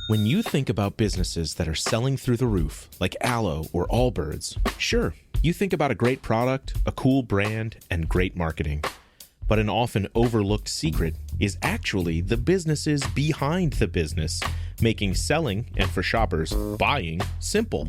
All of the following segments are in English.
When you think about businesses that are selling through the roof, like Aloe or Allbirds, sure, you think about a great product, a cool brand, and great marketing. But an often overlooked secret is actually the businesses behind the business, making selling, and for shoppers, buying, simple.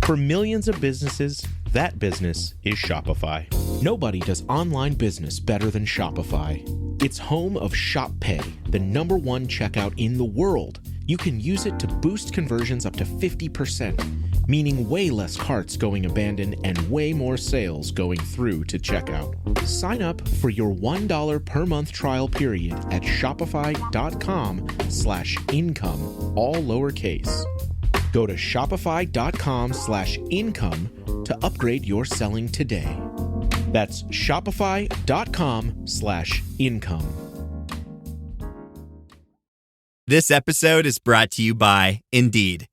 For millions of businesses, that business is Shopify. Nobody does online business better than Shopify. It's home of Shop Pay, the #1 checkout in the world. You can use it to boost conversions up to 50%, meaning way less carts going abandoned and way more sales going through to checkout. Sign up for your $1 per month trial period at shopify.com/income, all lowercase. Go to shopify.com/income to upgrade your selling today. That's shopify.com/income. This episode is brought to you by Indeed.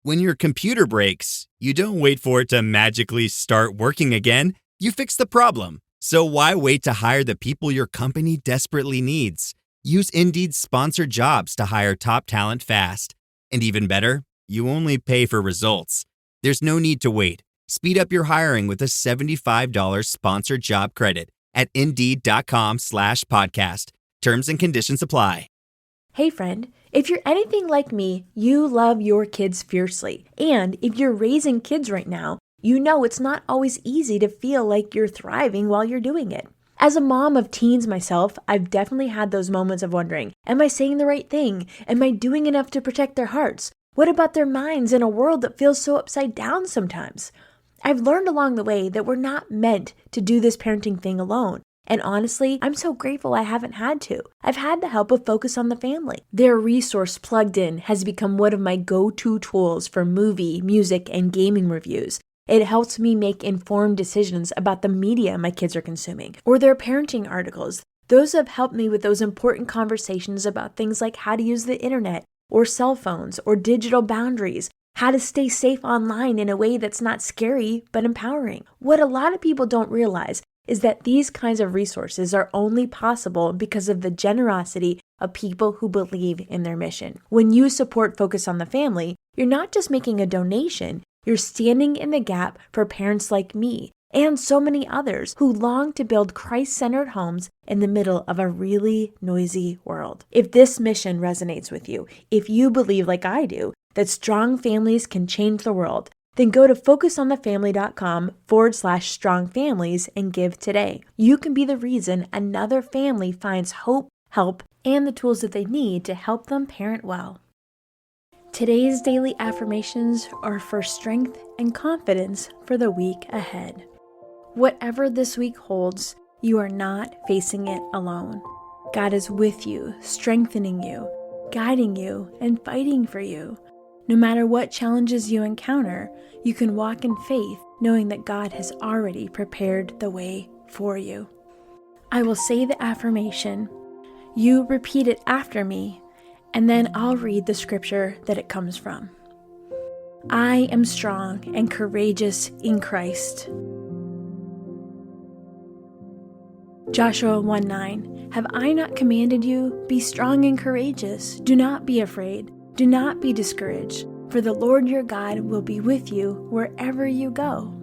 When your computer breaks, you don't wait for it to magically start working again. You fix the problem. So why wait to hire the people your company desperately needs? Use Indeed's sponsored jobs to hire top talent fast. And even better, you only pay for results. There's no need to wait. Speed up your hiring with a $75 sponsored job credit at Indeed.com/podcast. Terms and conditions apply. Hey friend, if you're anything like me, you love your kids fiercely. And if you're raising kids right now, you know it's not always easy to feel like you're thriving while you're doing it. As a mom of teens myself, I've definitely had those moments of wondering, am I saying the right thing? Am I doing enough to protect their hearts? What about their minds in a world that feels so upside down sometimes? I've learned along the way that we're not meant to do this parenting thing alone. And honestly, I'm so grateful I haven't had to. I've had the help of Focus on the Family. Their resource Plugged In has become one of my go-to tools for movie, music, and gaming reviews. It helps me make informed decisions about the media my kids are consuming, or their parenting articles. Those have helped me with those important conversations about things like how to use the internet, or cell phones, or digital boundaries, how to stay safe online in a way that's not scary, but empowering. What a lot of people don't realize is that these kinds of resources are only possible because of the generosity of people who believe in their mission. When you support Focus on the Family, you're not just making a donation, you're standing in the gap for parents like me and so many others who long to build Christ-centered homes in the middle of a really noisy world. If this mission resonates with you, if you believe like I do, that strong families can change the world, then go to focusonthefamily.com/strongfamilies and give today. You can be the reason another family finds hope, help, and the tools that they need to help them parent well. Today's daily affirmations are for strength and confidence for the week ahead. Whatever this week holds, you are not facing it alone. God is with you, strengthening you, guiding you, and fighting for you. No matter what challenges you encounter, you can walk in faith, knowing that God has already prepared the way for you. I will say the affirmation. You repeat it after me, and then I'll read the scripture that it comes from. I am strong and courageous in Christ. Joshua 1:9. Have I not commanded you? Be strong and courageous. Do not be afraid. Do not be discouraged, for the Lord your God will be with you wherever you go.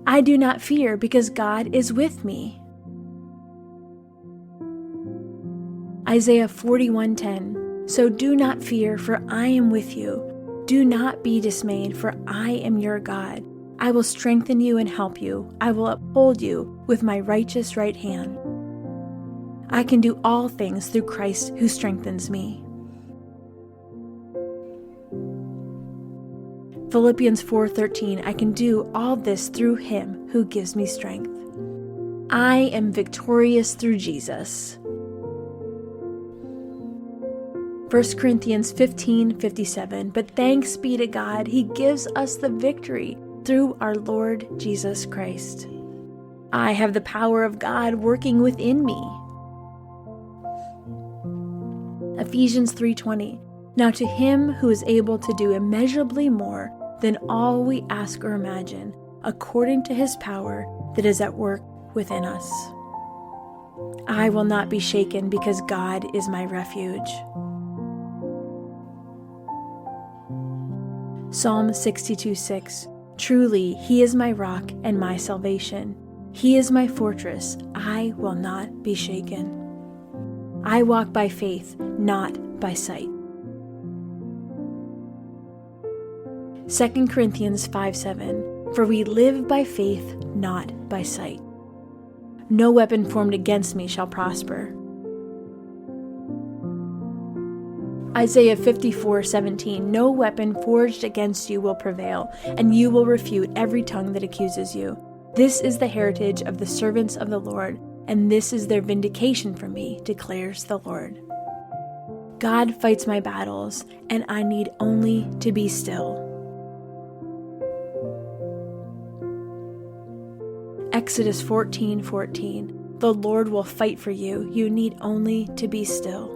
I do not fear because God is with me. Isaiah 41:10. So do not fear, for I am with you. Do not be dismayed, for I am your God. I will strengthen you and help you. I will uphold you with my righteous right hand. I can do all things through Christ who strengthens me. Philippians 4:13, I can do all this through him who gives me strength. I am victorious through Jesus. 1 Corinthians 15:57, but thanks be to God, he gives us the victory through our Lord Jesus Christ. I have the power of God working within me. Ephesians 3:20, now to him who is able to do immeasurably more than all we ask or imagine, according to his power that is at work within us. I will not be shaken because God is my refuge. Psalm 62:6. Truly, He is my rock and my salvation. He is my fortress. I will not be shaken. I walk by faith, not by sight. 2 Corinthians 5:7. For we live by faith, not by sight. No weapon formed against me shall prosper. Isaiah 54:17. No weapon forged against you will prevail, and you will refute every tongue that accuses you. This is the heritage of the servants of the Lord, and this is their vindication from me, declares the Lord. God fights my battles, and I need only to be still. Exodus 14:14. The Lord will fight for you. You need only to be still.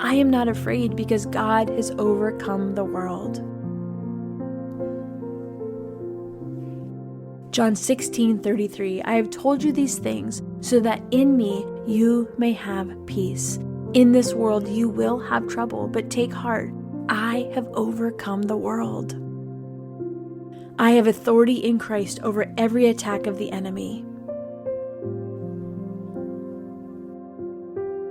I am not afraid because God has overcome the world. John 16:33. I have told you these things so that in me you may have peace. In this world you will have trouble, but take heart. I have overcome the world. I have authority in Christ over every attack of the enemy.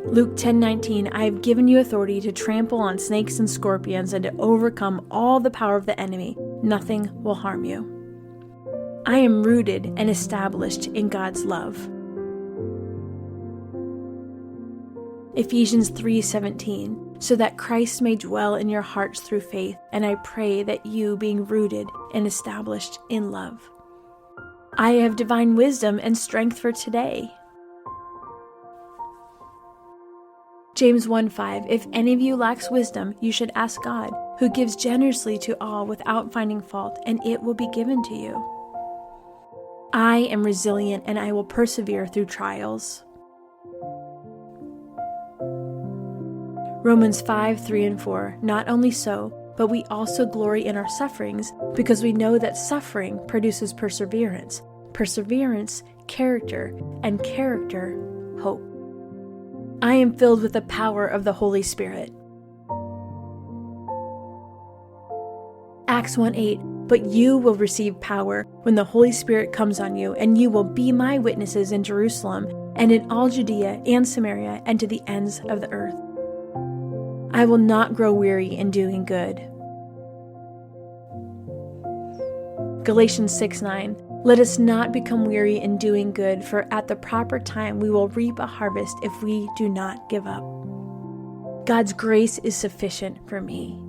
Luke 10:19, I have given you authority to trample on snakes and scorpions and to overcome all the power of the enemy. Nothing will harm you. I am rooted and established in God's love. Ephesians 3:17, so that Christ may dwell in your hearts through faith, and I pray that you, being rooted and established in love. I have divine wisdom and strength for today. James 1:5, if any of you lacks wisdom, you should ask God, who gives generously to all without finding fault, and it will be given to you. I am resilient and I will persevere through trials. Romans 5:3-4, not only so, but we also glory in our sufferings, because we know that suffering produces perseverance, perseverance, character, and character, hope. I am filled with the power of the Holy Spirit. Acts 1:8, but you will receive power when the Holy Spirit comes on you, and you will be my witnesses in Jerusalem and in all Judea and Samaria and to the ends of the earth. I will not grow weary in doing good. Galatians 6:9, let us not become weary in doing good, for at the proper time we will reap a harvest if we do not give up. God's grace is sufficient for me.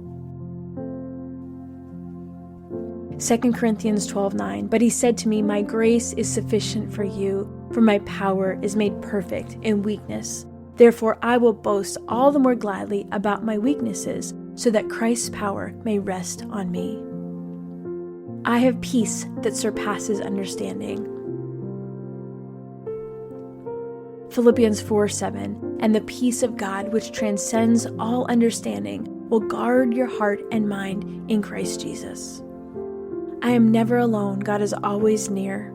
2 Corinthians 12:9, but he said to me, my grace is sufficient for you, for my power is made perfect in weakness. Therefore I will boast all the more gladly about my weaknesses, so that Christ's power may rest on me. I have peace that surpasses understanding. Philippians 4:7, and the peace of God, which transcends all understanding, will guard your heart and mind in Christ Jesus. I am never alone. God is always near.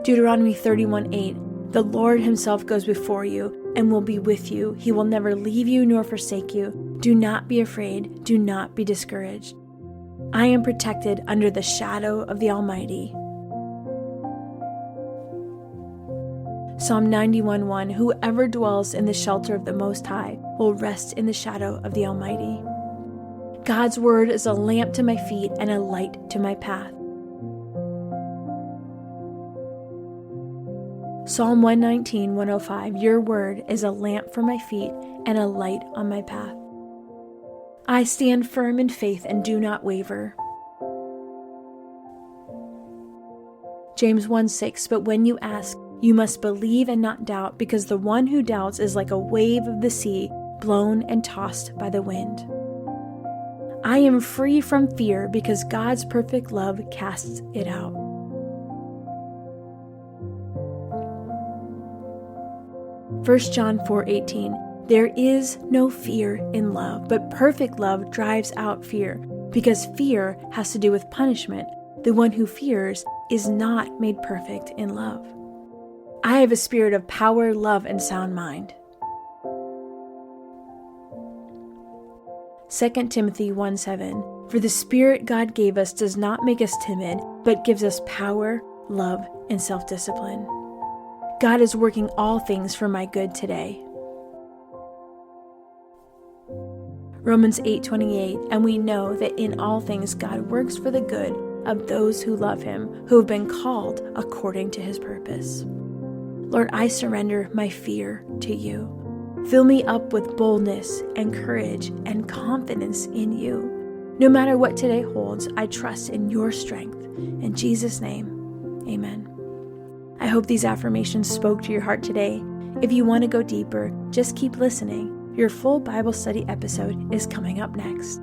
Deuteronomy 31:8, the Lord himself goes before you and will be with you. He will never leave you nor forsake you. Do not be afraid. Do not be discouraged. I am protected under the shadow of the Almighty. Psalm 91:1, whoever dwells in the shelter of the Most High will rest in the shadow of the Almighty. God's word is a lamp to my feet and a light to my path. Psalm 119:105, your word is a lamp for my feet and a light on my path. I stand firm in faith and do not waver. James 1:6, but when you ask, you must believe and not doubt, because the one who doubts is like a wave of the sea, blown and tossed by the wind. I am free from fear because God's perfect love casts it out. First John 4:18, there is no fear in love, but perfect love drives out fear, because fear has to do with punishment. The one who fears is not made perfect in love. I have a spirit of power, love, and sound mind. 2 Timothy 1:7, "For the Spirit God gave us does not make us timid, but gives us power, love, and self-discipline." God is working all things for my good today. Romans 8:28, "And we know that in all things God works for the good of those who love Him, who have been called according to His purpose." Lord, I surrender my fear to You. Fill me up with boldness and courage and confidence in You. No matter what today holds, I trust in Your strength. In Jesus' name, amen. I hope these affirmations spoke to your heart today. If you want to go deeper, just keep listening. Your full Bible study episode is coming up next.